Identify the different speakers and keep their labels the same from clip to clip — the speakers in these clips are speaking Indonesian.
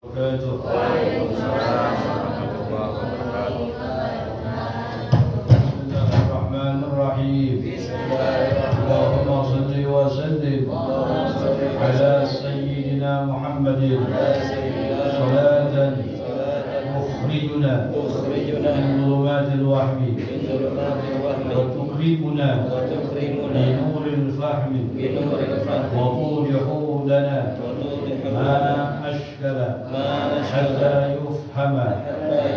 Speaker 1: wabarakatuh.
Speaker 2: Waalaikumsalam warahmatullahi wabarakatuh.
Speaker 1: Bismillahirrahmanirrahim. Allahumma salli wa sallim ala sayyidina Muhammadin salatan tukhrijuna min dhulumatil wahmi wa tukrimuna bi nuril fahmi wa tudihu lana ما أشكل حتى يفهم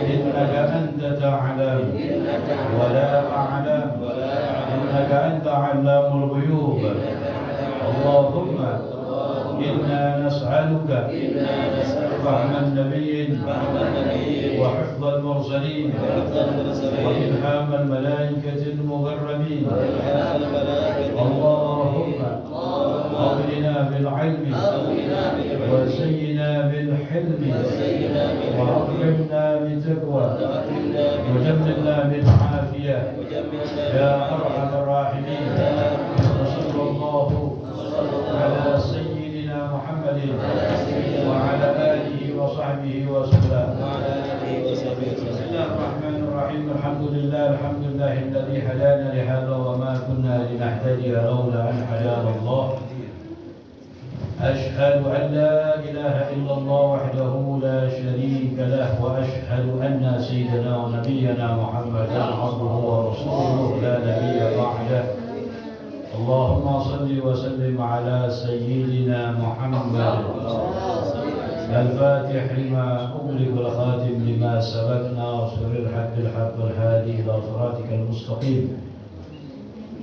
Speaker 1: إنك أنت تعلم ولا أعلم إنك أنت علام الغيوب. اللهم إنا نسألك فهم النبي وحفظ المرسلين وإلهام الملائكة المغربين. اللهم أغننا بالعلم وزينا بالحلم وأكرمنا بالتقوى وجملنا بالعافية يا أرحم الراحمين. وصلى الله على سيدنا محمد وعلى آله وصحبه وسلم. بسم الله الرحمن الرحيم. الحمد لله الذي هدانا لهذا وما كنا لنهتدي لولا أن هدانا الله. أشهد أن لا إله إلا الله وحده لا شريك له وأشهد أن سيدنا ونبينا محمدا عبده ورسوله لا نبي بعده. اللهم صل وسلم على سيدنا محمد الفاتح لما أغلق والخاتم لما سبقنا وسر الحق بالحق والهادي إلى صراطك المستقيم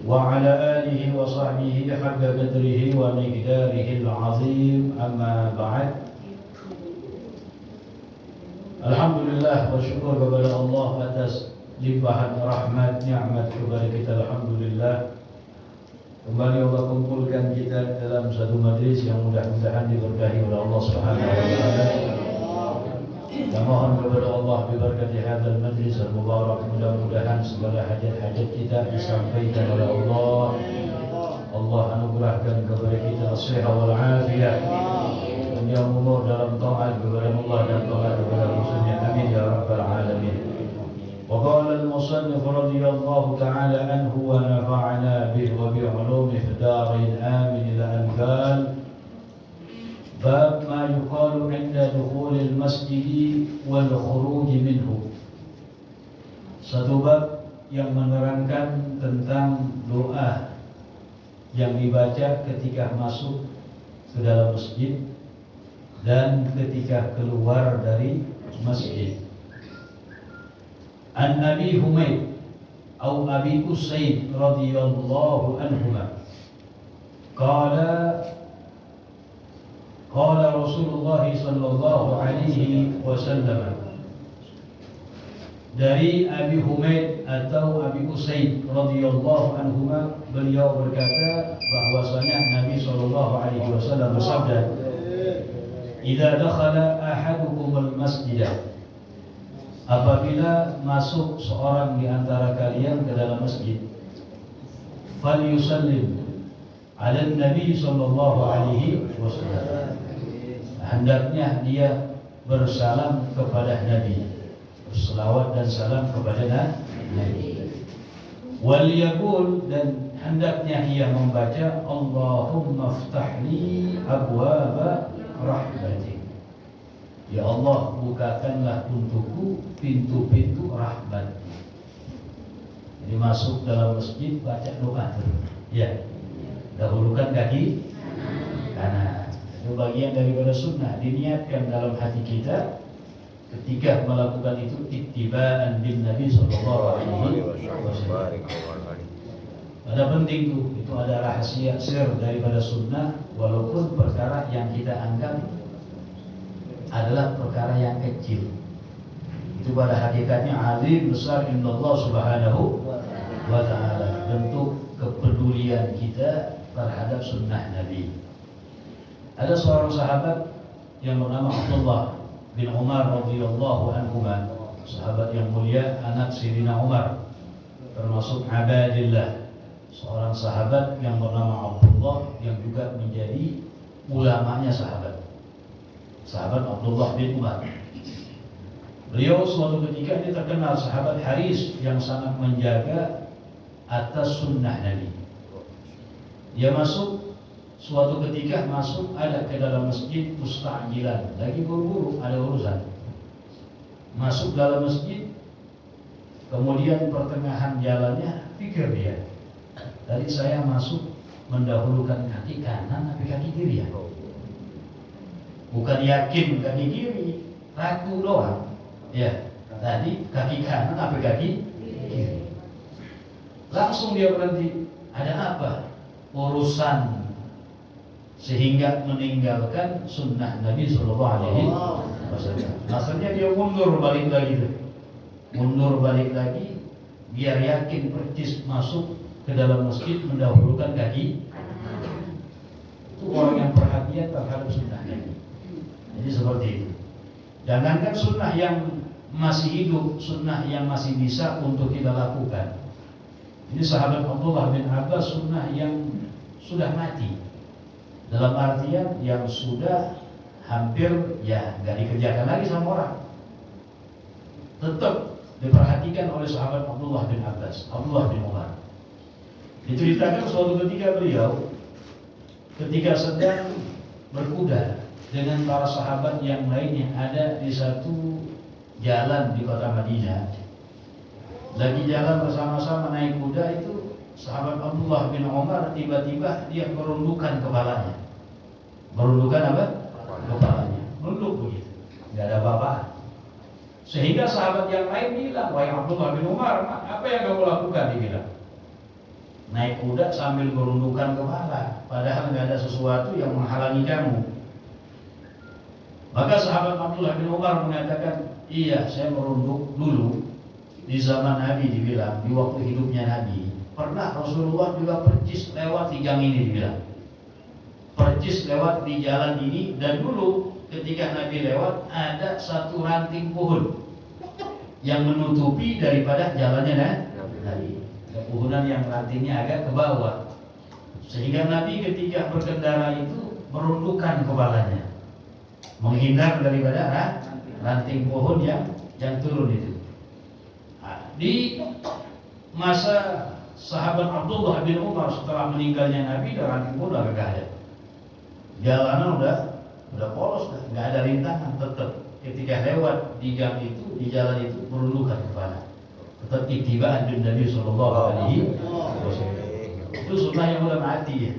Speaker 1: وعلى آله وصحبه حق قدره ومقداره العظيم. أما بعد. Alhamdulillah, bersyukur kepada Allah atas limpahan rahmat nikmat kepada kita. Alhamdulillah, kembali Allah kumpulkan kita dalam satu majlis yang mudah-mudahan diberkahi oleh Allah Subhanahu wa taala. Dan mohon kepada Allah berkati hadzal majlis al-mubarak, mudah-mudahan segala hajat-hajat kita disampaikan oleh Allah. Allah anugerahkan kepada kita as-sihah wal afiyah, panjang umur dalam taat kepada Allah dan taat kepada Rasulnya. Amin ya rabbal alamin. Wa qala al-musannif radhiyallahu ta'ala anhu wa nafa'ana bihi wa bi 'ulumihi fid darin amin ila an qala bab ma yuqalu 'inda dukhulil masjid wal khuruj minhu. Satu bab yang menerangkan tentang doa yang dibaca ketika masuk ke dalam masjid dan ketika keluar dari masjid. An Abi Humaid atau Abi Usaid radhiyallahu anhuma qala qala Rasulullah sallallahu alaihi wasallam. Dari Abi Humaid atau Abi Usaid radhiyallahu anhuma, beliau berkata bahwasanya Nabi sallallahu alaihi wasallam bersabda, "Idza dakhala ahadukum al-masjid." Apabila masuk seorang di antara kalian ke dalam masjid, falyusallim ala Nabi sallallahu alaihi wasallam. Hendaknya dia bersalam kepada Nabi, berselawat dan salam kepada Nabi. Wal yaqul, dan hendaknya ia membaca, Allahumma ftahli abwaba rahmatik. Ya Allah, bukakanlah untukku pintu-pintu rahmat. Jadi masuk dalam masjid baca doa dulu. Ya, dahulukan kaki kanan. Itu bagian daripada sunnah, diniatkan dalam hati kita ketika melakukan itu ittiba'an bin Nabi sallallahu alaihi wasallam. Ada penting tuh, itu ada rahasia sir daripada sunnah, walaupun perkara yang kita anggap adalah perkara yang kecil, itu pada hakikatnya azim besar indallah subhanahu wa ta'ala. Bentuk kepedulian kita terhadap sunnah Nabi. Ada seorang sahabat yang bernama Abdullah bin Umar radhiyallahu anhuma, sahabat yang mulia, anak Sayyidina Umar, termasuk Abadillah, seorang sahabat yang bernama Abdullah yang juga menjadi ulamanya sahabat. sahabat Abdullah bin Umar. Beliau suatu ketika ini terkenal sahabat Haris yang sangat menjaga atas sunnah Nabi. Dia masuk suatu ketika ada ke dalam masjid musta'jilan, lagi buru-buru ada urusan. Masuk dalam masjid, kemudian pertengahan jalannya pikir dia, tadi saya masuk mendahulukan kaki kanan tapi kaki kiri ya? Bukan yakin kaki kiri, ragu doang. Ya, tadi kaki kanan apa kaki kiri. Langsung dia berhenti. Ada apa? Urusan, sehingga meninggalkan sunnah Nabi Sallallahu Alaihi Wasallam. Akhirnya dia mundur balik lagi, biar yakin percis masuk ke dalam masjid mendahulukan kaki. Itu orang yang perhatian terhadap sunnah Nabi. Jadi seperti itu. Jangankan sunnah yang masih hidup, sunnah yang masih bisa untuk kita lakukan. Ini sahabat Abdullah bin Abbas, sunnah yang sudah mati, dalam artian yang sudah hampir ya nggak dikerjakan lagi sama orang, tetap diperhatikan oleh sahabat Abdullah bin Abbas, Abdullah bin Umar. Diceritakan suatu ketika beliau ketika sedang berkuda dengan para sahabat yang lain yang ada di satu jalan di kota Madinah, lagi jalan bersama-sama naik kuda itu, sahabat Abdullah bin Umar tiba-tiba dia merundukkan kepalanya. Merundukkan apa? Kepalanya. Merunduk begitu. Tidak ada apa-apa. Sehingga sahabat yang lain bilang, wahai Abdullah bin Umar, apa yang kamu lakukan? Dia bilang, naik kuda sambil merundukkan kepala, padahal tidak ada sesuatu yang menghalangi kamu. Maka sahabat Abdullah bin Umar mengatakan, iya, saya merunduk dulu di zaman Nabi, dibilang di waktu hidupnya Nabi. Pernah Rasulullah juga percis lewat di gang ini, dibilang percis lewat di jalan ini. Dan dulu ketika Nabi lewat ada satu ranting pohon yang menutupi daripada jalannya Nabi. Pohonan yang rantingnya agak ke bawah, sehingga Nabi ketika berkendara itu merundukkan kepalanya, menghindar daripada ranting pohon yang turun itu. Di masa sahabat Abdullah bin Umar setelah meninggalnya Nabi, ranting pohon udah gak ada, jalanan udah polos, nggak ada rintangan. Tetap ketika lewat di gang itu, di jalan itu, merundukkan kepala. Tetap ittiba'an bin Nabi Sallallahu Alaihi Wasallam. Itu sunnah yang udah mati ya,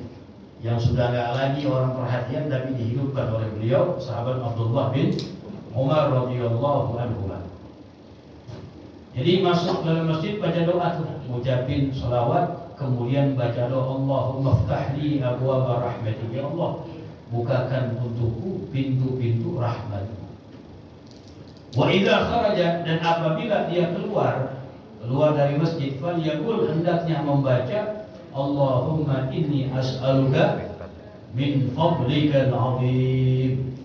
Speaker 1: yang sudah nggak lagi orang perhatian, tapi dihidupkan oleh beliau sahabat Abdullah bin Umar radhiyallahu anhu. Jadi masuk dalam masjid baca doa tuh, ucapin salawat, kemudian baca doa, Allahumma ftahli abwaaba rahmatik, ya Allah bukakan untukku pintu-pintu rahmat-Mu. Wa idza kharaja, dan apabila dia keluar dari masjid, falyaqul, hendaknya membaca, Allahumma inni as'aluka min fadlika al-'azim.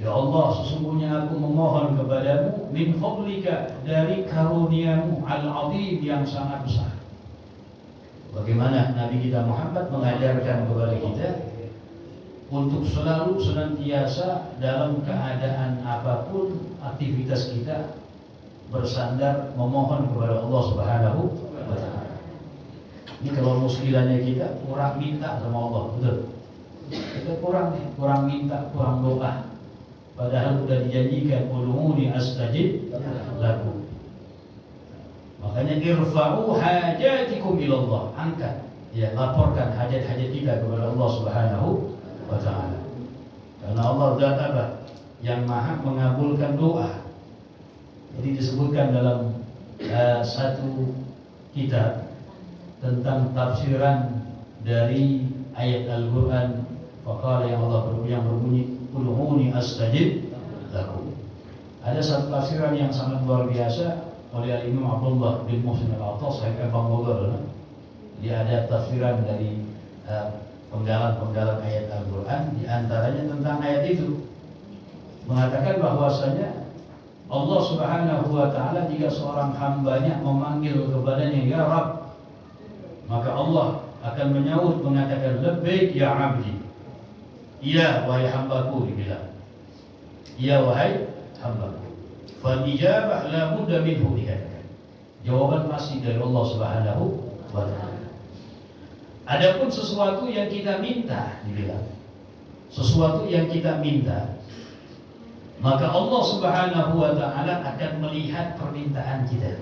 Speaker 1: Ya Allah, sesungguhnya aku memohon kepadamu min fadlika, dari karuniamu al-'azim, yang sangat besar. Bagaimana Nabi kita Muhammad mengajarkan kepada kita untuk selalu senantiasa dalam keadaan apapun aktivitas kita bersandar memohon kepada Allah Subhanahu wa Ta'ala. Ini kalau muskilannya kita kurang minta sama Allah, betul? Kita kurang minta, kurang doa. Padahal sudah dijanjikan, ud'uuni astajib lakum. Makanya irfa'u hajatikum ilallah, angkat, ya, laporkan hajat-hajat kita kepada Allah Subhanahu wa Ta'ala. Karena Allah zat apa? Yang maha mengabulkan doa. Jadi disebutkan dalam satu kitab tentang tafsiran dari ayat Al-Quran, faqala, yang Allah yang berbunyi, ud'uuni astajib lakum. Ada satu tafsiran yang sangat luar biasa oleh Imam Abdullah bin Muhsin al-Attas, Sahih Bang Bogor. Dia ada tafsiran dari penggalan-penggalan ayat Al-Quran, di antaranya tentang ayat itu mengatakan bahwasanya Allah Subhanahu wa Ta'ala, jika seorang hambanya memanggil kepadanya ya Rabb, maka Allah akan menyaut mengatakan labbaik ya abdi, iya wahai hambaku, dibilang. Ya wahai hamba. Fal ijabah la budda minhu dikatakan. Jawaban pasti dari Allah Subhanahu wa taala. Adapun sesuatu yang kita minta, dibilang sesuatu yang kita minta, maka Allah Subhanahu wa taala akan melihat permintaan kita.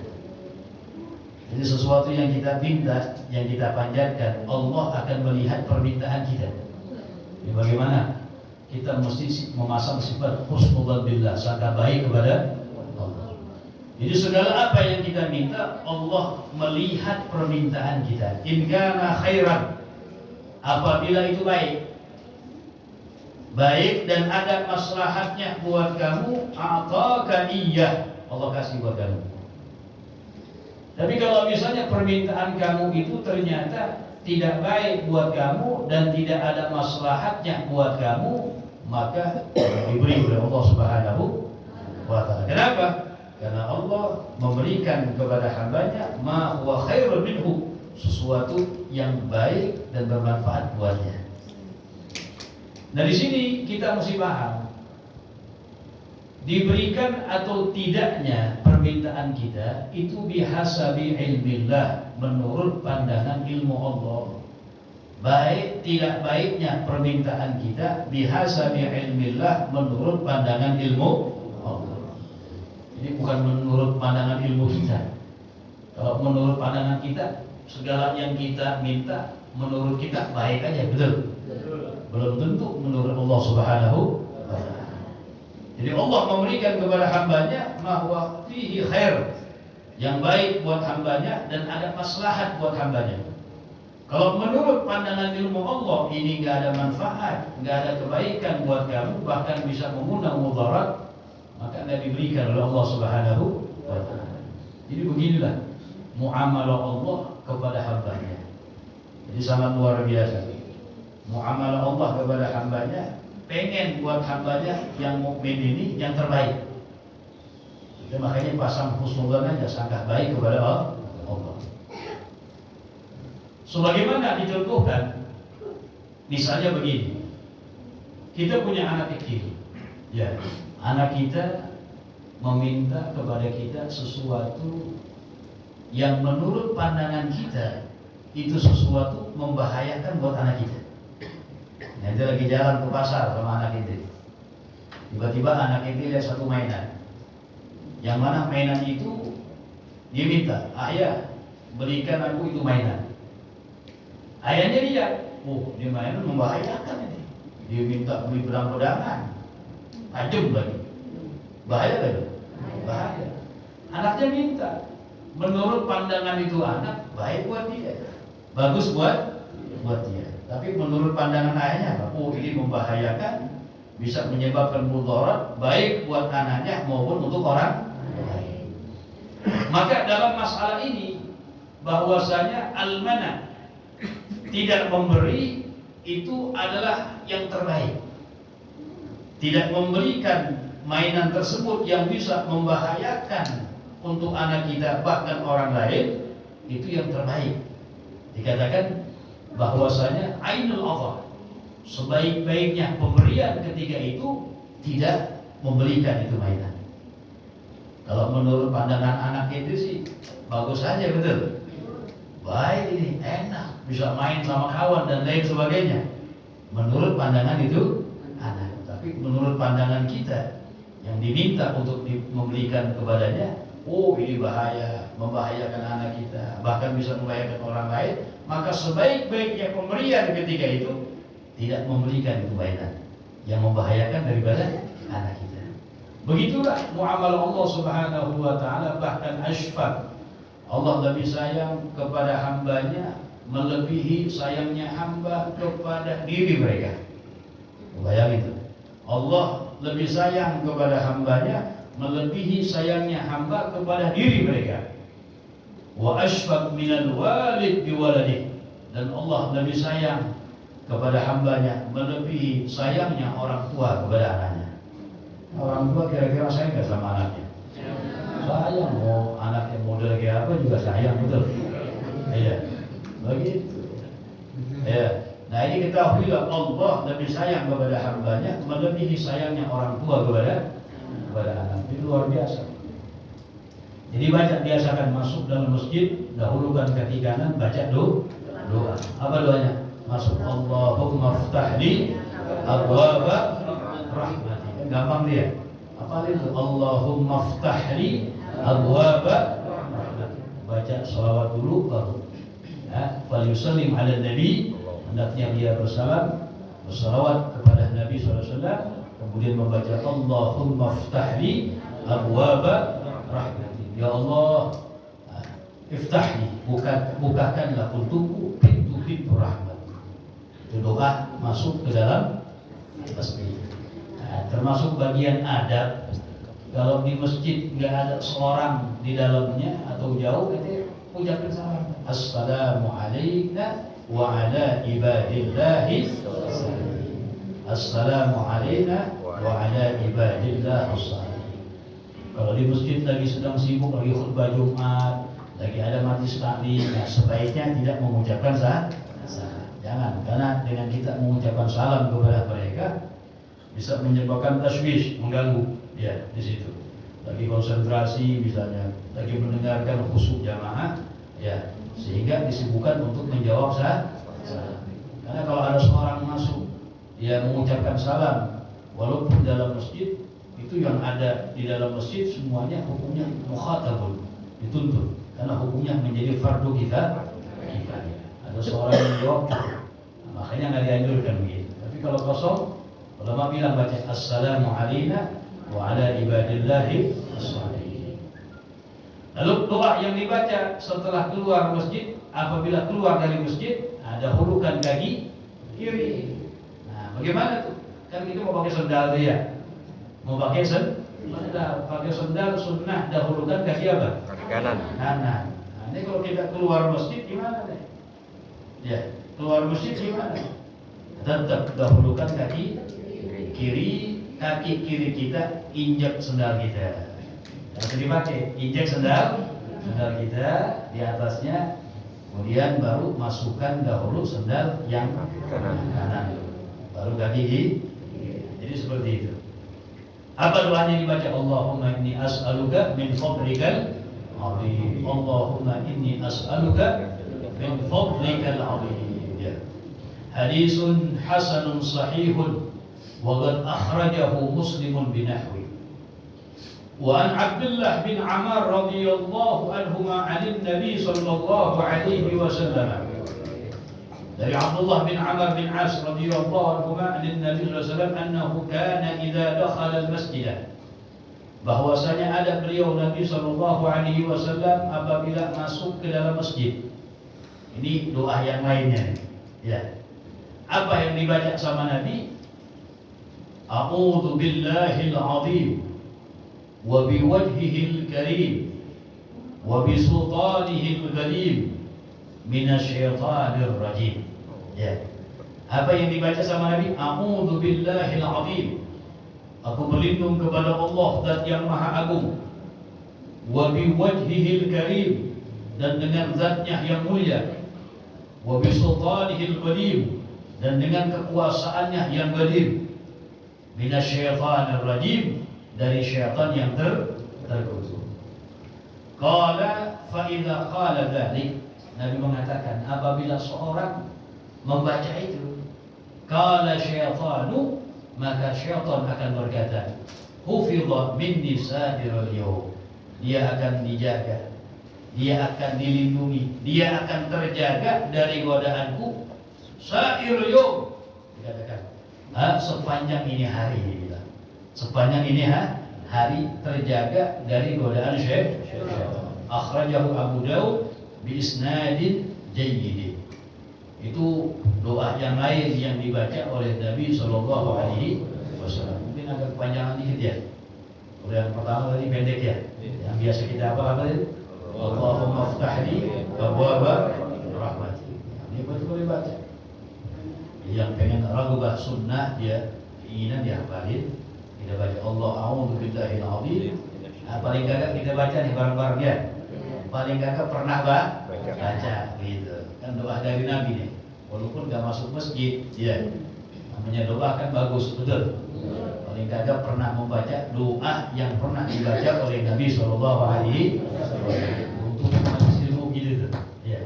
Speaker 1: Jadi sesuatu yang kita minta, yang kita panjatkan, Allah akan melihat permintaan kita. Jadi bagaimana? Kita mesti memasang sifat husnudzan billah, sangka baik kepada Allah. Jadi segala apa yang kita minta, Allah melihat permintaan kita. In kana khairan, apabila itu baik dan ada maslahatnya buat kamu, ataka iyyah, Allah kasih buat kamu. Tapi kalau misalnya permintaan kamu itu ternyata tidak baik buat kamu dan tidak ada maslahatnya buat kamu, maka diberi oleh Allah Subhanahu wa taala. Kenapa? Karena Allah memberikan kepada hambanya ma huwa khairun minhu, sesuatu yang baik dan bermanfaat buatnya. Nah, di sini kita mesti paham diberikan atau tidaknya permintaan kita itu bihasabi ilmillah, menurut pandangan ilmu Allah. Baik tidak baiknya permintaan kita bihasabi ilmillah, menurut pandangan ilmu Allah. Ini bukan menurut pandangan ilmu kita. Kalau menurut pandangan kita, segala yang kita minta menurut kita baik aja, betul? Belum tentu menurut Allah Subhanahu wa taala. Jadi Allah memberikan kepada hambanya mahwa fihi khair, yang baik buat hambanya dan ada maslahat buat hambanya. Kalau menurut pandangan ilmu Allah ini nggak ada manfaat, nggak ada kebaikan buat kamu, bahkan bisa mengundang mudarat, maka tidak diberikan oleh Allah Subhanahu wa taala. Jadi beginilah muamalah Allah kepada hambanya. Jadi sangat luar biasa. Muamalah Allah kepada hambanya, pengen buat hambanya yang mukmin ini yang terbaik. Jadi makanya pasang husnudzan aja, sangka baik kepada Allah. Sebagaimana dicontohkan, misalnya begini, kita punya anak kecil, ya, anak kita meminta kepada kita sesuatu yang menurut pandangan kita itu sesuatu membahayakan buat anak kita. Nanti lagi jalan ke pasar sama anak itu, tiba-tiba anak itu lihat satu mainan, yang mana mainan itu dia minta, ayah belikan aku itu mainan. Ayahnya lihat, oh ini mainan membahayakan ini. Dia minta beli pedang-pedangan, tajam lagi, bahaya kan? Bahaya. Anaknya minta, menurut pandangan itu anak baik buat dia, bagus buat dia. Tapi menurut pandangan ayahnya, oh ini membahayakan, bisa menyebabkan mudarat baik buat anaknya maupun untuk orang lain. Maka dalam masalah ini bahwasanya al-mana, tidak memberi itu adalah yang terbaik. Tidak memberikan mainan tersebut yang bisa membahayakan untuk anak kita bahkan orang lain, itu yang terbaik. Dikatakan bahwasanya ainul adha, sebaik-baiknya pemberian ketika itu tidak memberikan itu mainan. Kalau menurut pandangan anak itu sih bagus saja, betul, baik ini enak, bisa main sama kawan dan lain sebagainya. Menurut pandangan itu anak, tapi menurut pandangan kita yang diminta untuk memberikan kepadanya, oh ini bahaya, membahayakan anak kita, bahkan bisa membahayakan orang lain, maka sebaik-baiknya pemberian ketika itu tidak memberikan itu mainan yang membahayakan daripada anak kita. Begitulah muamalah Allah Subhanahu wa taala, bahkan asfaq. Allah lebih sayang kepada hambanya melebihi sayangnya hamba kepada diri mereka. Bayangin itu. Allah lebih sayang kepada hambanya melebihi sayangnya hamba kepada diri mereka. Wa asfaq minal walid biwaladih, dan Allah lebih sayang kepada hambanya melebihi sayangnya orang tua kepada anaknya. Orang tua kira-kira sayang nggak sama anaknya? Sayang, mau anaknya model kayak apa juga sayang, betul? Iya, begitu. Ya, Nah ini ketahuilah Allah lebih sayang kepada hambanya melebihi sayangnya orang tua kepada anak. Itu luar biasa. Jadi baca, biasakan masuk dalam masjid, dahulukan kaki kanan, baca doa. Apa doanya? Masuk, Allahumma ftahli abwaba rahmati. Gampang dia. Apa itu? Allahumma ftahli abwaba rahmati. Baca sholawat dulu baru. Falyusallim ala nabi, hendaknya dia bersalawat kepada Nabi SAW, kemudian membaca Allahumma ftahli abwaba rahmati. Ya Allah, iftahli, bukakanlah untukku pintu-pintu rahmat. Itu doa masuk ke dalam masjid. Termasuk bagian adab. Kalau di masjid nggak ada seorang di dalamnya atau jauh, itu ucapkan salam. Assalamu alayna wa ala ibadillahi sholihin. Assalamu alayna wa ala ibadillahi sholihin. Kalau di masjid lagi sedang sibuk, lagi khutbah Jumat, lagi ada majlis taklim, ya sebaiknya tidak mengucapkan salam. Jangan, karena dengan kita mengucapkan salam kepada mereka bisa menyebabkan taswish, mengganggu ya di situ. Lagi konsentrasi misalnya, lagi mendengarkan khusyuk jamaah, ya sehingga disibukkan untuk menjawab salam. Karena kalau ada seorang masuk, dia mengucapkan salam, walaupun dalam masjid, itu yang ada di dalam masjid semuanya hukumnya mukhatabun, dituntut, karena hukumnya menjadi fardu kita. Ada seorang yang jawab, makanya nggak dianjurkan begitu. Tapi kalau kosong, ulama bilang baca assalamu alayna wa ala ibadillahi sholihin. Lalu doa yang dibaca setelah keluar masjid, apabila keluar dari masjid, dahulukan kaki kiri. Nah, bagaimana tuh? Kan kita mau pakai sendal dia. Mau pakai sendal, sunnah dahulukan kaki apa?
Speaker 2: Kaki kanan.
Speaker 1: Kanan. Nah, ini kalau kita keluar masjid gimana nih? Ya, keluar masjid gimana? Tetap dahulukan kaki kiri, kaki kiri kita injak sendal kita. Yang dipakai injak sendal kita di atasnya, kemudian baru masukkan dahulu sendal yang kanan, baru kaki kiri. Jadi seperti itu. Apa doanya dibaca? Allahumma inni as'aluka min fadlikal azim. Allahumma inni as'aluka min fadlikal azim. Ya. Hadisun hasanun sahihun wa qad akhrajahu Muslimun binahwi. Wa an Abdullah bin Amr radhiyallahu anhuma 'anil Nabi sallallahu alaihi wasallam. Dari Abdullah bin Amr bin As radhiyallahu anhuma dari Nabi sallallahu alaihi wasallam annahu kana idza dakhala al-masjid, bahwasanya ada beliau Nabi sallallahu alaihi wasallam apabila masuk ke dalam masjid. Ini doa yang lainnya. Ya. Apa yang dibaca sama Nabi? A'udzu billahil azim wa biwajhihil karim wa bisultanihil ghalib minasyaitonir rajim. Ya. Apa yang dibaca sama Nabi? A'udzu billahil azim. Aku berlindung kepada Allah Zat yang Maha Agung. Wa biwajhihil karim, dan dengan zatnya yang mulia. Wa bisultanihil qadim, dan dengan kekuasaannya yang qadim. Minasyaitonir rajim, dari syaitan yang terkutuk. Qala fa idza qala dzalik, Nabi mengatakan apabila seorang membaca itu, qala syaitanu, maka syaitan akan berkata, hufidha minni sairul yawm, dia akan dijaga, dia akan dilindungi, dia akan terjaga dari godaanku sairul yawm, dikatakan sepanjang ini hari, dibilang sepanjang ini hari terjaga dari godaan syaitan. Akhrajahu Abu Daud bi isnadin jayyid. Itu doa yang lain yang dibaca oleh Nabi sallallahu alaihi wasallam. Mungkin agak kepanjangan dikit ya. Kalau yang pertama tadi pendek ya. Yang biasa kita apa itu? Allahumma ftahli abwaaba rahmati. Ini betul boleh baca. Yang pengen ragubah sunnah dia keinginan dia hafalin. Kita baca Allah a'udzu billahil azim. Nah, paling gagak kita baca nih bareng-bareng ya. Paling gagak pernah baca gitu. Kan doa dari Nabi nih. walaupun nggak masuk masjid, ya. Namanya doa kan bagus, betul. Paling kagak pernah membaca doa yang pernah dibaca oleh Nabi Shallallahu Alaihi Wasallam untuk majelis ilmu gitu, ya.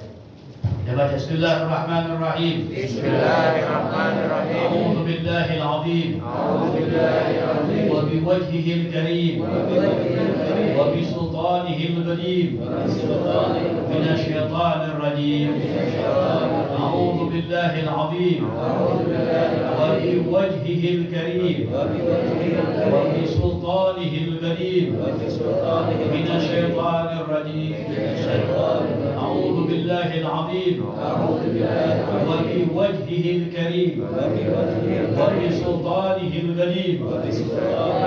Speaker 1: Kita baca Bismillahirrahmanirrahim.
Speaker 2: Bismillahirrahmanirrahim.
Speaker 1: A'udzu billahil azim.
Speaker 2: A'udzu billahil azim.
Speaker 1: Wa biwajhihil karim. Wa bi sultanihil qadim. Minasy syaithanir rajim. A'udzu billahil azim. Wa biwajhihil karim. Wa bi sultanihil qadim. Minasy syaithanir rajim. A'udzu billahil azim. وبوجهه الكريم وبسلطانه الغليظ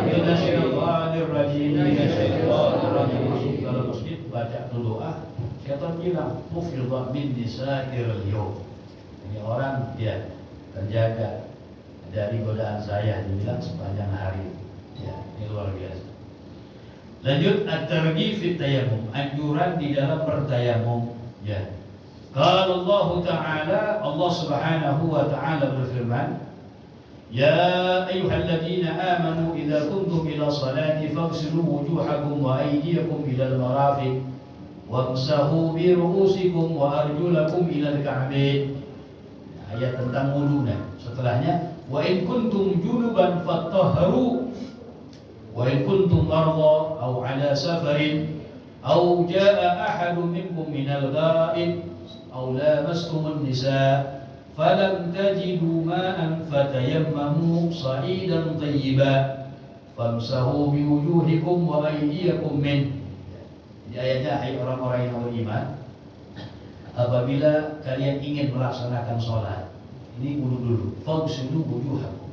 Speaker 1: من الشيطان الرجيم masuk dalam masjid baca doa, syaitan bilang mufidha min nisair al-yawm. Ini orang ya terjaga dari godaan saya, dibilang sepanjang hari. Ya, ini luar biasa. Lanjut at-targhib fi tayammum, anjuran di dalam bertayamum, ya. Qala Allah Ta'ala, Allah Subhanahu wa Ta'ala berfirman, Ya ayyuhalladzina amanu idza kuntum ila salati faghsilu wujuhakum wa aydiyakum ila al-marafiq wamsahu bi ru'usikum wa arjulakum ila al-ka'bayn. Ayat tentang wudu. Setelahnya, wa in kuntum junuban fattahharu wa in kuntum marda aw ala safarin aw jaa ahadun minkum minal gha'ib أو لامستم النساء فلم تجدوا ماء فتيمموا صعيدا طيبا فامسحوا بوجوهكم وأيديكم منه. Di ayatnya, hai orang-orang yang beriman, apabila kalian ingin melaksanakan sholat, ini wudu dulu. Faghsilu wujuhakum,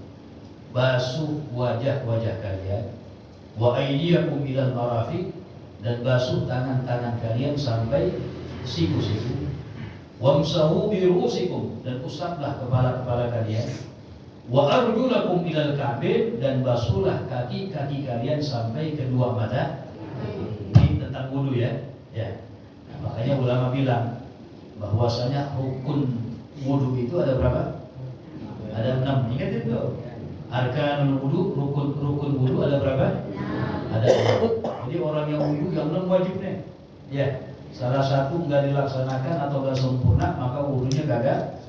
Speaker 1: basuh wajah-wajah kalian, wa aydiyakum ilal marafiq, dan basuh tangan-tangan kalian sampai siku-siku. Wamsahu bi ru'usikum, dan usaplah kepala-kepala kalian. Wa arjulakum ilal ka'bayn, dan basuhlah kaki-kaki kalian sampai kedua mata. Ini tentang wudu, ya. Ya. Nah, makanya ulama bilang bahwasanya rukun wudu itu ada berapa? Ada 6. Ingat itu. Arkanul wudu, rukun wudu ada berapa? Ada 6. Jadi orang yang wudu yang 6 wajibnya. Ya. Salah satu nggak dilaksanakan atau nggak sempurna, maka wudunya kagak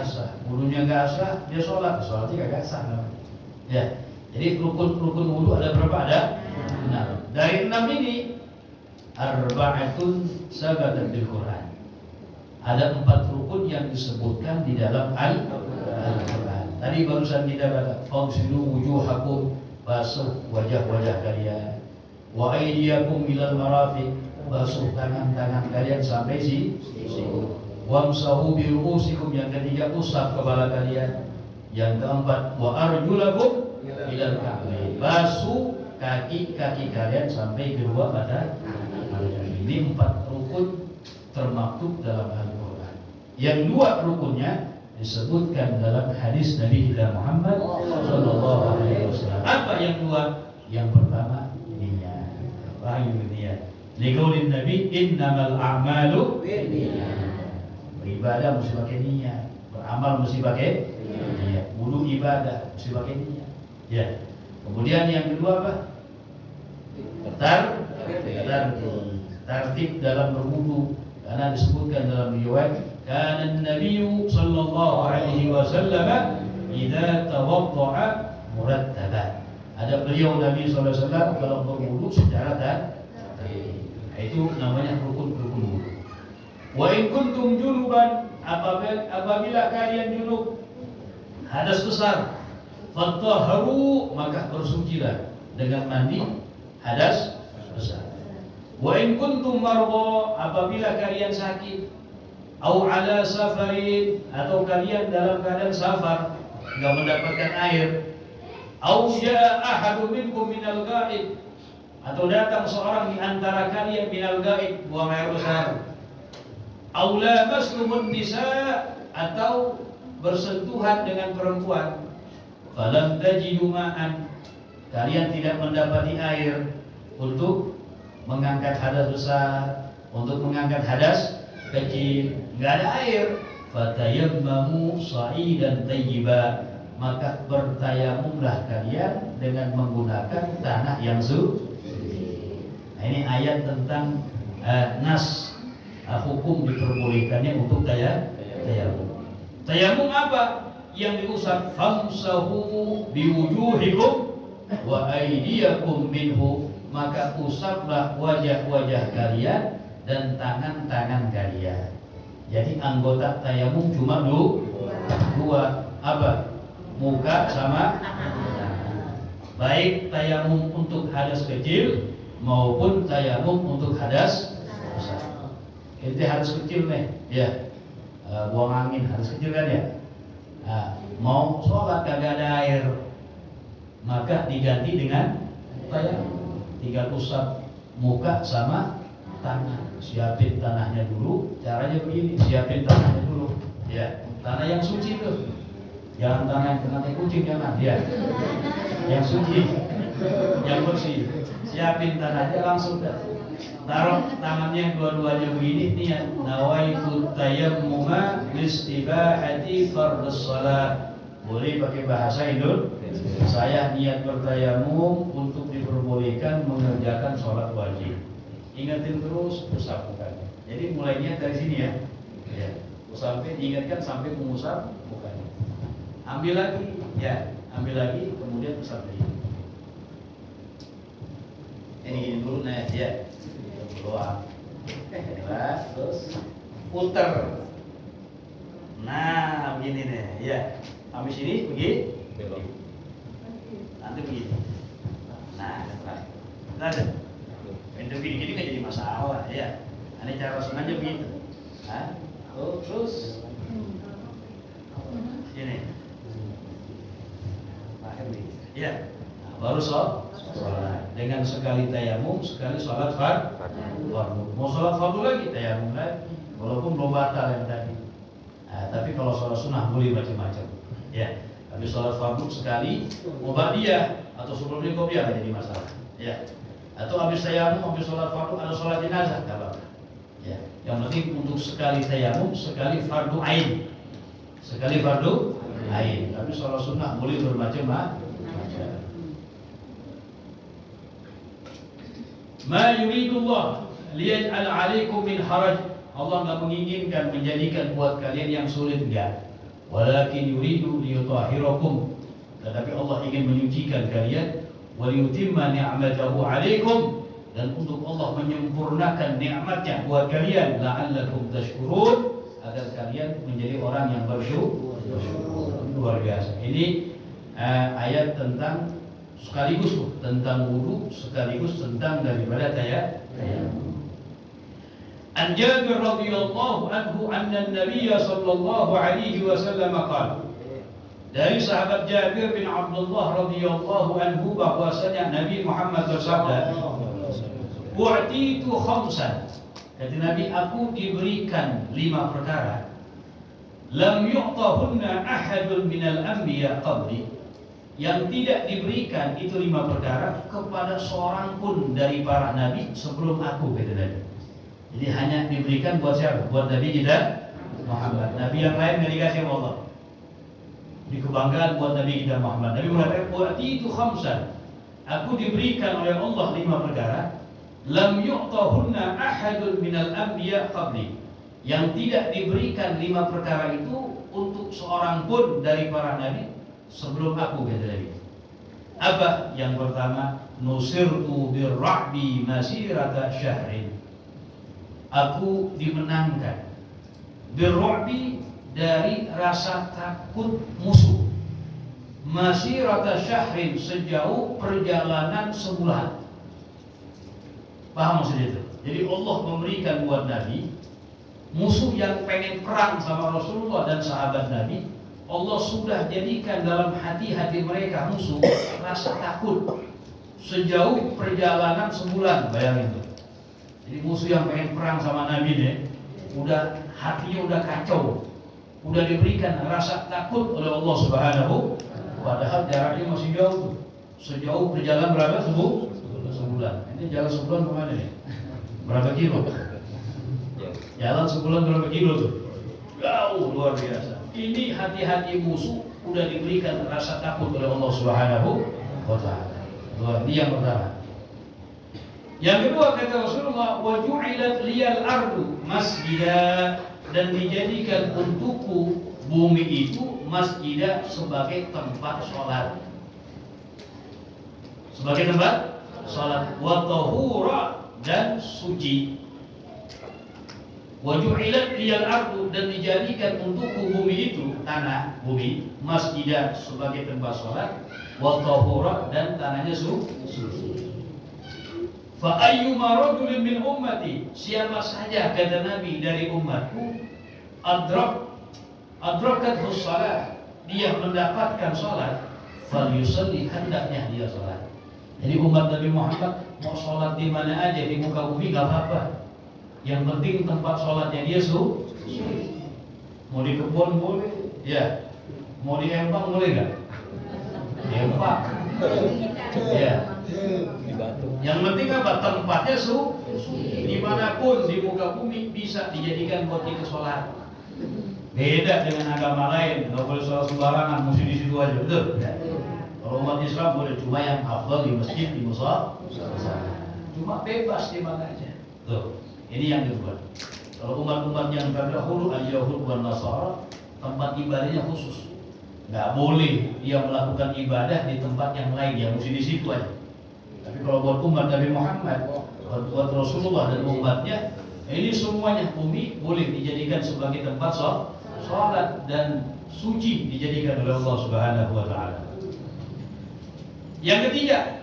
Speaker 1: sah. Wudunya nggak sah, dia sholatnya kagak sah. Ya, jadi rukun wudu ada berapa? Ada 6. Dari 6 ini, arba'atun sabatan bil Quran. Ada 4 rukun yang disebutkan di dalam Al-Quran. Tadi barusan kita baca, faghsilu wujuhakum, basuh wajah-wajah kalian, wa aydiyakum ilal marafiq, basuh tangan-tangan kalian sampai siku. Wamsahu bi ru'usikum, yang ketiga usap kepala kalian. Yang keempat, wa arjulakum ilal ka'bayn, basuh kaki-kaki kalian sampai kedua mata. Ini 4 rukun termaktub dalam Al-Quran. Yang 2 rukunnya disebutkan dalam hadis Nabi kita Muhammad sallallahu alaihi wasallam. Apa yang 2? Yang pertama, niat. Niat. Liqaulin Nabi, innamal a'malu binniyat. Beribadah mesti pakai niat, beramal mesti pakai niat. Wudu ibadah mesti pakai niat. Ya. Kemudian yang kedua apa? Tertib dalam berwudu, karena disebutkan dalam riwayat, kana Nabi sallallahu alaihi wasallam idza tawadda'a murattaban. Ada beliau Nabi sallallahu alaihi wasallam kalau berwudu secara itu namanya rukun wudu. Wa in kuntum junuban, apabila kalian junub, hadas besar, fattahharu, maka bersucilah dengan mandi hadas besar. Wa in kuntum marda, apabila kalian sakit, au ala safarin, atau kalian dalam keadaan safar, enggak mendapatkan air, au jaa ahadun minkum minal ghaib, atau datang seorang di antara kalian minal gaib, buang air besar, aw lamastumun nisa, atau bersentuhan dengan perempuan, falam tajidu ma'an, kalian tidak mendapati air untuk mengangkat hadas besar, untuk mengangkat hadas kecil, enggak ada air, fatayammamu sa'idan thayyiba, maka bertayamumlah kalian dengan menggunakan tanah yang suci. Nah, ini ayat tentang nas hukum diperbolehkannya untuk tayamum. Tayamum apa? Yang diusap famsahu biwujuhikum wa aydiyakum minhu, maka usaplah wajah-wajah kalian dan tangan-tangan kalian. Jadi anggota tayamum cuma dua, apa? Muka sama tangan. Baik tayamum untuk hadas kecil maupun tayamum untuk hadas besar. Itu hadas kecil nih, ya. Buang angin hadas kecil kan ya. Mau sholat kagak ada air, maka diganti dengan tayamum. Tinggal usap muka sama tangan. Siapin tanahnya dulu. Caranya begini, siapin tanahnya dulu. Ya, tanah yang suci tuh. Jangan tanah yang kena kucing, jangan. Ya, yang suci, yang bersih. Siapin tanahnya langsung dah. Taruh tangannya dua-duanya begini, niat nawaitu tayammuma listibahati fardhus shalah. Boleh pakai bahasa Indonesia. Saya niat bertayamum untuk diperbolehkan mengerjakan sholat wajib. Ingatin terus usap mukanya. Jadi mulainya dari sini ya. Ya. Sampai diingatkan sampai mengusap mukanya. Ambil lagi, ya, ambil lagi, kemudian usap lagi. Ini dulu nih, ya. Doa. Terus puter. Nah, begini nih, ya. Habis ini begini. Nanti begini. Nah, ada. Untuk gini-gini nggak jadi masalah, ya. Ini cara sengaja begitu. Nah, terus ini. Ya, baru sholat dengan sekali tayamum, sekali sholat fardu. Mau sholat fardu lagi tayamum lagi, walaupun belum batal yang tadi. Tapi kalau sholat sunnah boleh macam-macam. Ya, habis sholat fardu sekali, mubadiyah atau sebelumnya qobliyah nggak jadi masalah. Ya, atau habis tayamum, habis sholat fardu ada sholat jenazah nggak apa-apa. Ya, yang penting untuk sekali tayamum, sekali fardu ain, sekali fardu ain. Tapi sholat sunnah boleh bermacam-macam. Ma yuridullah liyaj'al 'alaikum min haraj. Allah enggak menginginkan menjadikan buat kalian yang sulit, enggak. Walakin yuridu liyutahhirakum. Tetapi Allah ingin menyucikan kalian, wa liyutimma ni'matahu 'alaikum, dan untuk Allah menyempurnakan nikmatnya buat kalian, la'allakum tashkurun, agar kalian menjadi orang yang bersyukur. Luar biasa. Ini ayat tentang sekaligus tentang wudu, sekaligus tentang daripada tayamum. An Jabir radhiyallahu anhu anna an-nabiy sallallahu alaihi wasallam qala, dari sahabat Jabir bin Abdullah radhiyallahu anhu bahwasanya Nabi Muhammad bersabda, "U'titu khamsan." Kata Nabi, aku diberikan 5 perkara. Lam yu'tahunna ahadun minal anbiya qabli, yang tidak diberikan itu 5 perkara kepada seorang pun dari para nabi sebelum aku, kata Nabi. Jadi hanya diberikan buat siapa? Buat Nabi kita Muhammad. Nabi yang lain nggak dikasih sama Allah. Di kebanggaan buat Nabi kita Muhammad. Nabi mengatakan, "Wa'titu khamsan." Aku diberikan oleh Allah 5 perkara. Lam yu'tahunna ahadun minal anbiya qabli, yang tidak diberikan 5 perkara itu untuk seorang pun dari para nabi sebelum aku, kata Nabi. Apa? Yang pertama, nusirtu birra'bi masirata syahrin. Aku dimenangkan birra'bi, dari rasa takut musuh, masirata syahrin, sejauh perjalanan sebulan. Paham maksud itu? Jadi Allah memberikan buat Nabi, musuh yang pengen perang sama Rasulullah dan sahabat Nabi, Allah sudah jadikan dalam hati-hati mereka musuh rasa takut sejauh perjalanan sebulan. Bayangin tuh. Jadi musuh yang pengen perang sama Nabi nih, udah hatinya udah kacau, udah diberikan rasa takut oleh Allah Subhanahu. Padahal jaraknya masih jauh, sejauh perjalanan berapa? Sebulan. Ini jalan sebulan kemana nih? Berapa kilo? Jalan sebulan berapa kilo tuh? jauh luar biasa. Ini hati-hati musuh udah diberikan rasa takut oleh Allah Subhanahu wa taala. Ini yang pertama. Yang kedua kata Rasulullah, wa ju'ilat liyal ardu masjidah, dan dijadikan untukku bumi itu masjidah sebagai tempat sholat. Sebagai tempat sholat, wa tahura, dan suci. Wa ju'ilat liyal ardu, dan dijadikan untukku bumi itu, tanah bumi, masjidah sebagai tempat sholat, wa tahura, dan tanahnya suci. Fa ayyuma rajulin min ummati, siapa saja kata Nabi dari umatku, adrakat shalah, dia mendapatkan salat, falyusalli, hendaknya dia salat. Jadi umat Nabi Muhammad mau salat di mana aja di muka bumi enggak apa-apa. Yang penting tempat salatnya dia suci. Mau di kebun boleh, ya. Mau di empang boleh enggak? Di empang. Ya. Yang penting apa? Tempatnya suci. Dimanapun di muka bumi bisa dijadikan buat kita sholat. Beda dengan agama lain, nggak boleh sholat sembarangan, mesti di situ aja, betul? Kalau umat Islam boleh, cuma yang afdal di masjid, di musala, cuma bebas di mana aja. Tuh, ini yang kedua. Kalau umat-umat yang terdahulu, al-Yahud wan Nasara, tempat ibadahnya khusus. Nggak boleh dia melakukan ibadah di tempat yang lain, dia mesti di situ aja. Tapi kalau buat umat Nabi Muhammad, buat Rasulullah dan umatnya, ini semuanya bumi boleh dijadikan sebagai tempat sholat dan suci dijadikan oleh Allah Subhanahu wa taala. Yang ketiga,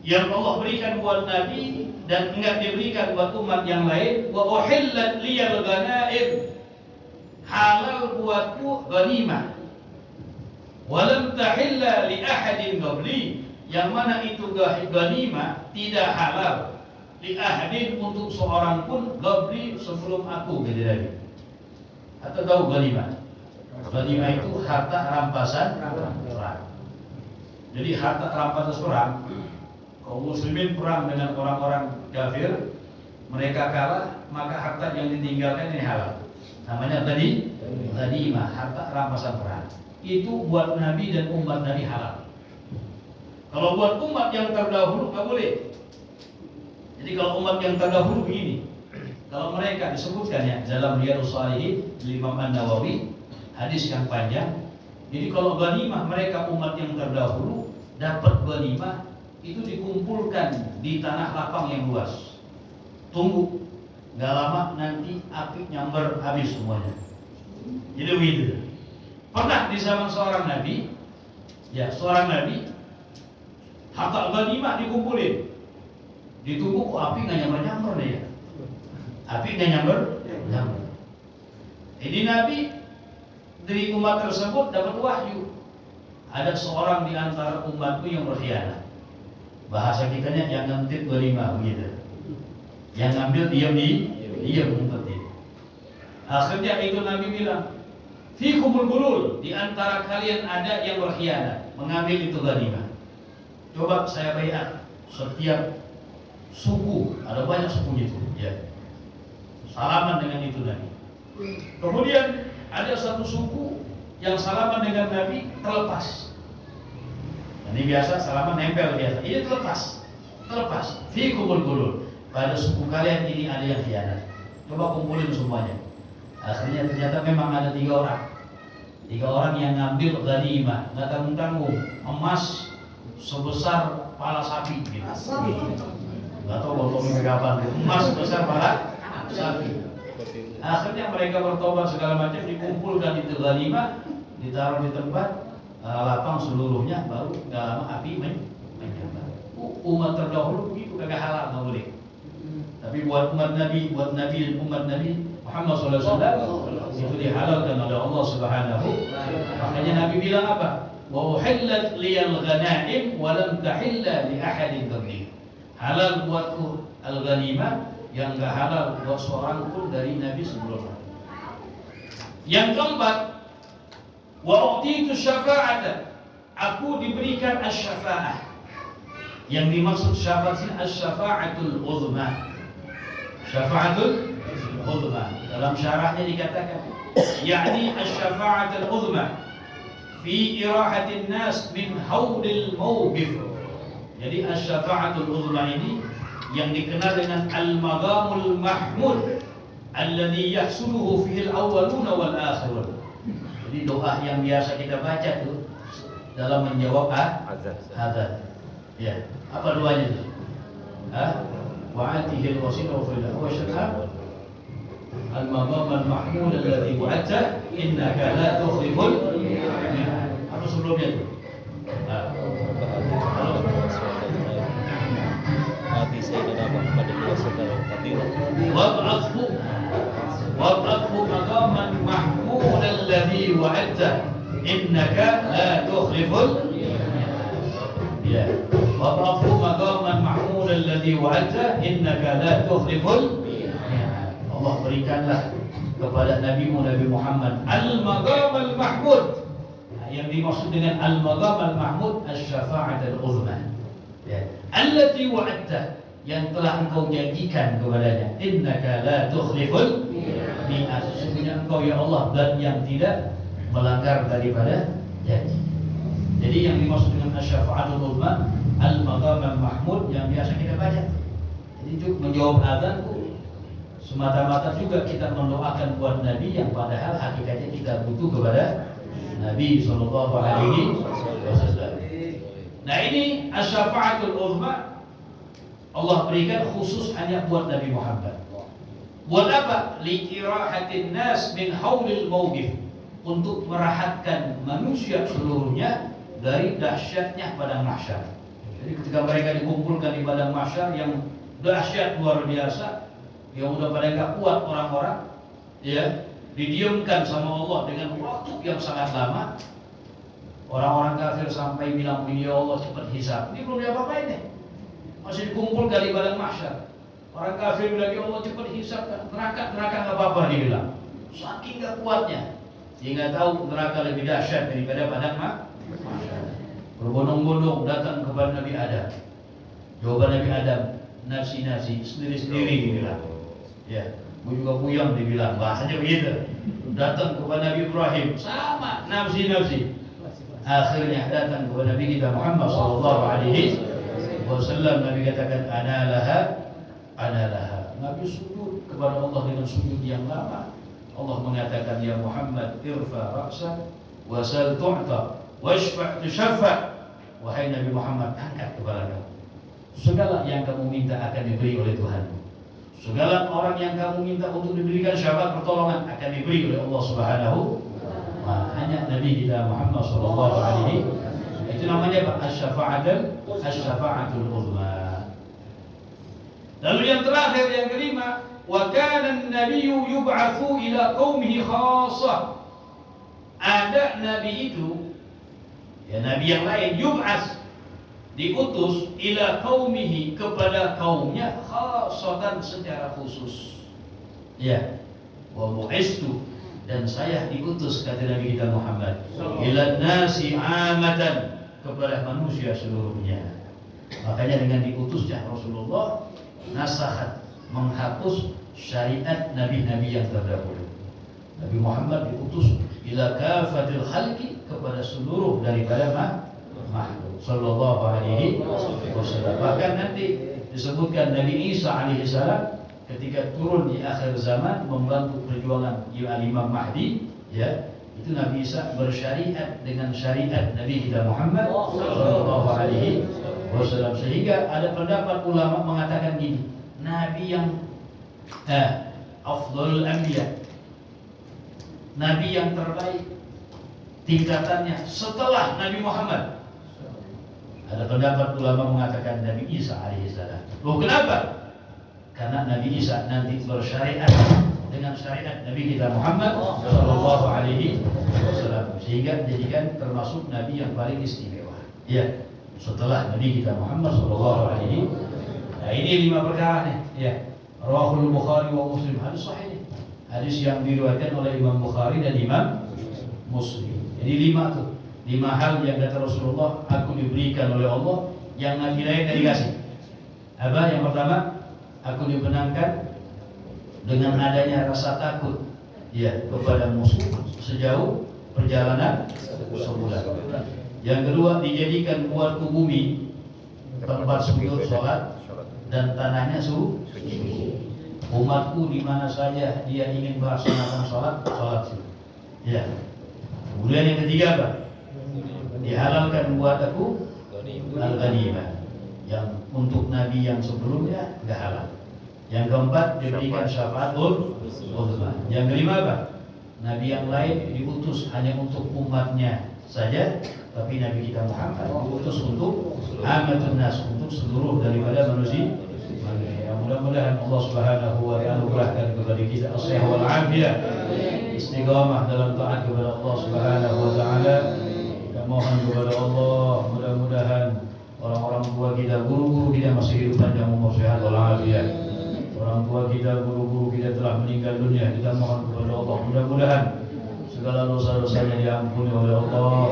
Speaker 1: yang Allah berikan buat Nabi dan enggak diberikan buat umat yang lain, wa uhillat liyal ghanaim, halal buatku ghanimah. Walam tahilla li ahadin qabli, yang mana itu ghanimah tidak halal li ahadin untuk seorang pun qabli sebelum aku, gitu Nabi. Atau tahu ghanimah? Ghanimah itu harta rampasan perang. Jadi harta rampasan perang, kaum muslimin perang dengan orang-orang kafir, mereka kalah, maka harta yang ditinggalkan ini halal. Namanya tadi ghanimah, harta rampasan perang. Itu buat Nabi dan umat Nabi halal. Kalau buat umat yang terdahulu nggak boleh. Jadi kalau umat yang terdahulu begini, kalau mereka disebutkan ya dalam Riyadhus Shalihin Imam An-Nawawi, hadis yang panjang. Jadi kalau ghanimah mereka umat yang terdahulu dapat ghanimah itu dikumpulkan di tanah lapang yang luas. Tunggu, nggak lama nanti api nyamber habis semuanya. Jadi begitu. Pernah di zaman seorang nabi, ya seorang nabi, harta ghanimah dikumpulin, ditunggu kok api nggak nyamber deh ya, api nggak nyamber. Jadi nabi dari umat tersebut dapat wahyu, ada seorang di antara umatku yang berkhianat. Bahasa kitanya yang ngentit ghanimah begitu, yang ngambil diam ngumpetin. Akhirnya itu nabi bilang, fikumul gulul, di antara kalian ada yang berkhianat, mengambil itu ghanimah. Coba saya bayar setiap suku, ada banyak suku itu, ya. Salaman dengan itu Nabi. Kemudian ada satu suku yang salaman dengan Nabi terlepas. Ini biasa salaman nempel biasa. Ini terlepas. Fikumul gulul, pada suku kalian ini ada yang khianat. Coba kumpulin semuanya. Akhirnya ternyata memang ada 3 orang. 3 orang yang ngambil ghanimah, nggak tanggung-tanggung, emas sebesar kepala sapi gitu. Nggak tahu botolnya kapan, emas sebesar kepala sapi. Akhirnya mereka bertobat segala macam, dikumpulkan itu ghanimah, ditaruh di tempat lapang seluruhnya, baru nggak lama api menyambar. Umat terdahulu begitu, kagak halal, nggak boleh. Tapi buat umat Nabi dan umat Nabi Muhammad SAW itu dihalalkan oleh Allah Subhanahu. Makanya Nabi bilang apa? Wa uhillat liyal ghanaim wa lam tahilla li ahadin qabli. Halal buatku al-ghanimah, yang enggak halal buat seorang pun dari Nabi sebelumnya. Yang keempat, wa utitu syafa'ata, aku diberikan asy-syafa'ah. Yang dimaksud syafaat ini asy-syafa'atul uzma. Syafa'atul uzma. Dalam syarahnya dikatakan, yakni asy-syafa'atul uzma fi irahatin nas min haulil mawqif. Jadi asy-syafa'atul uzma ini yang dikenal dengan al-maqamul mahmud alladhi yahsuluhu fihi al-awwaluna wal akhirun. Jadi doa yang biasa kita baca tuh dalam menjawab azan. Ya, apa doanya itu? Wa'atihil wasilah fil awwal al-maqam al-mahmud alladhi wa'ata innaka la tukhliful mi'ad. Apa sebelumnya itu?
Speaker 3: Ati Sayyidina Muhammad
Speaker 1: wab'athu maqaman mahmud alladhi wa'ata innaka la tukhliful mi'ad. Ya, wab'athu maqaman mahmud alladhi wa'ata innaka la tukhliful mi'ad. Allah berikanlah kepada Nabi Muhammad al-maqam al-mahmud. Yang dimaksud dengan al-maqam al-mahmud asy-syafa'at al-uzma. Ya, allati wa'adta, yang telah engkau janjikan kepadanya. Innaka la tukhliful mi'ad. Sesungguhnya engkau ya Allah dan yang tidak melanggar daripada janji. Jadi yang dimaksud dengan asy-syafa'at al-uzma al-maqam al-mahmud yang biasa kita baca. Jadi untuk menjawab azan semata-mata juga kita mendoakan buat Nabi yang padahal hakikatnya kita butuh kepada Nabi sallallahu alaihi wasallam. Nah, ini asy-syafa'atul uzma Allah berikan khusus hanya buat Nabi Muhammad. Buat apa? Li'irahatin nas min haulil mawqif, untuk merahatkan manusia seluruhnya dari dahsyatnya padang mahsyar. Jadi ketika mereka dikumpulkan di padang mahsyar yang dahsyat luar biasa, yang udah pada nggak kuat orang-orang, ya, didiamkan sama Allah dengan waktu yang sangat lama. Orang-orang kafir sampai bilang, ya Allah cepat hisab. Ini belum diapa-apain deh, masih dikumpulkan di padang mahsyar. Orang kafir bilang, ya Allah cepat hisab, neraka nggak apa-apa, dibilang. Saking nggak kuatnya, dia nggak tahu neraka lebih dahsyat daripada padang mahsyar. Berbondong-bondong datang kepada Nabi Adam. Jawaban Nabi Adam, nafsi-nafsi, sendiri-sendiri dibilang. Ya, gue juga puyeng dibilang, bahasanya begitu. Datang kepada Nabi Ibrahim, sama, nafsi-nafsi. Akhirnya datang kepada Nabi kita Muhammad sallallahu alaihi wasallam. Nabi katakan, ana laha. Nabi sujud kepada Allah dengan sujud yang lama. Allah mengatakan, ya Muhammad, irfa ra'sak wasal tu'ta washfa' tushaffa. Wahai Nabi Muhammad, angkat kepala kamu. Segala yang kamu minta akan diberi oleh Tuhanmu. Segala orang yang kamu minta untuk diberikan syafaat pertolongan akan diberi oleh Allah Subhanahu wa ta'ala. Hanya Nabi kita Muhammad sallallahu alaihi wasallam. Itu namanya asy-syafa'atul uzma. Lalu yang terakhir, yang kelima, wa kana an-nabiyyu yub'atsu ila qaumihi khassah. Ada nabi itu, ya nabi yang lain, yub'ats, diutus ila qaumihi, kepada kaumnya, khassatan, secara khusus. Ya, wa bu'istu, dan saya diutus, kata Nabi kita Muhammad, ila nasi amatan, kepada manusia seluruhnya. Makanya dengan diutusnya Rasulullah, nasakhat, menghapus syariat nabi-nabi yang terdahulu. Nabi Muhammad diutus ila kafatil khalqi, kepada seluruh daripada makhluk sallallahu alaihi wasallam. Bahkan nanti disebutkan Nabi Isa alaihi salam ketika turun di akhir zaman membantu perjuangan Imam Mahdi, ya, itu Nabi Isa bersyariat dengan syariat Nabi kita Muhammad sallallahu alaihi wasallam. Sehingga ada pendapat ulama mengatakan gini, Nabi yang afdhalul anbiya, Nabi yang terbaik tingkatannya setelah Nabi Muhammad. Ada pendapat ulama mengatakan Nabi Isa alaihissalam. Loh, kenapa? Karena Nabi Isa nanti bersyariat dengan syariat Nabi kita Muhammad sallallahu alaihi wasallam, sehingga dijadikan termasuk Nabi yang paling istimewa. Ya, setelah Nabi kita Muhammad sallallahu alaihi wasallam. Nah, ini 5 perkara nih. Ya, Rawahul Bukhari wa Muslim, hadis sahih. Hadis yang diriwayatkan oleh Imam Bukhari dan Imam Muslim. Jadi 5 tuh. 5 hal yang kata Rasulullah, aku diberikan oleh Allah yang Nabi lain tidak dikasih. Apa? Yang pertama, aku dibenarkan dengan adanya rasa takut ya kepada musuh sejauh perjalanan sebulan. Yang kedua, dijadikan buatku bumi tempat sujud sholat dan tanahnya suci. Umatku di mana saja dia ingin melaksanakan sholat suci. Ya. Kemudian yang ketiga apa? Dihalalkan buat aku al-ghanimah, yang untuk nabi yang sebelumnya enggak halal. Yang keempat, diberikan syafaatul uzma. Yang kelima apa? Nabi yang lain diutus hanya untuk umatnya saja, tapi Nabi kita Muhammad diutus untuk ammatun nas, untuk seluruh daripada manusia. Mudah-mudahan Allah Subhanahu wa taala berikan kepada kita as-sihah wal afiyah, istiqamah dalam taat kepada Allah Subhanahu wa taala. Kita mohon kepada Allah, mudah-mudahan orang-orang tua kita, guru-guru kita masih hidup panjang umur, sehat wal afiyah. Orang tua kita, guru-guru kita telah meninggal dunia. Kita mohon kepada Allah, mudah-mudahan segala dosa-dosanya diampuni oleh Allah,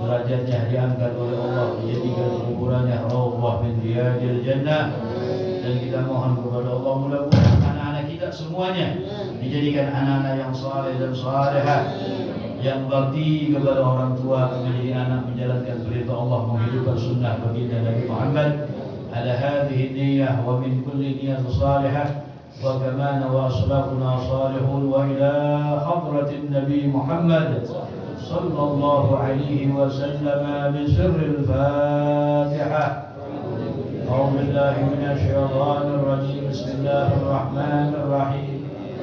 Speaker 1: derajatnya diangkat oleh Allah, dijadikan kuburannya rawdah min riyadil jannah. Dan kita mohon kepada Allah, mudah-mudahan anak-anak kita semuanya dijadikan anak-anak yang saleh dan salehah, yang bakti kepada orang tua, menjadi anak menjalankan perintah Allah, menghidupkan sunnah baginda Nabi Muhammad. Ala hadhihi niyyah wa min kulli niyyatin salihah wa kamana wa aslafuna salihun wa ila hadratin Nabi Muhammad sallallahu alaihi wasallam bi sirril Fatihah. أعوذ بالله من الشيطان الرجيم. بسم الله الرحمن الرحيم.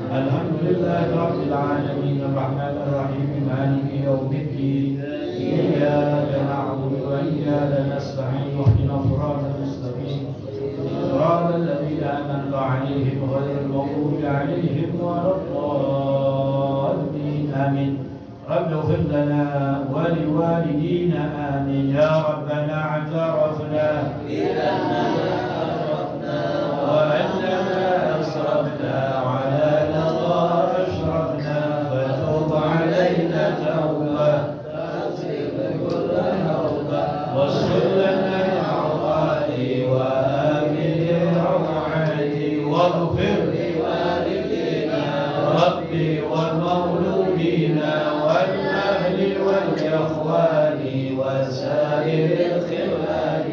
Speaker 1: الحمد لله رب العالمين الرحمن الرحيم مالك يوم الدين. إياك نعبد وإياك نستعين اهدنا الصراط المستقيم صراط الذين أنعمت عليهم غير المغضوب عليهم ولا الضالين آمين. رب اغفر لنا ولوالدينا آمين. يا ربنا اعترفنا وأننا أسرفنا وعلى لظى أشرفنا فتوب علينا توبة واغفر لنا الأعضاء وآمن روعاتي واغفر لوالدينا ربي والمولودين والأهل والإخوان وسائر الخوان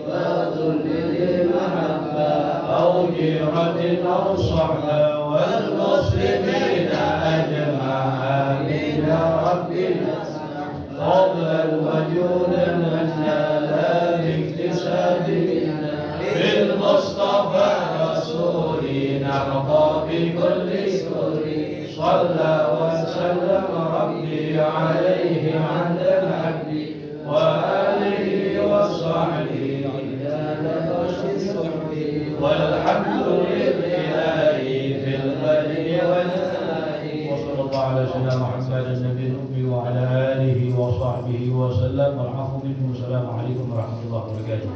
Speaker 1: وذل المحبة أو جيرة أو صحبة والمسلمين أجمعين يا ربي فضلا وجودا منا باكتساب بالمصطفى رسول نرضى بكل سور صلى وسلم ربي عليه عند الحد وآله وصحبه والحمد لله في البر والنهار. وصلى الله على سيدنا محمد النبي الأمي وعلى آله وصحبه وسلم. والعفو منكم. السلام عليكم ورحمة الله وبركاته.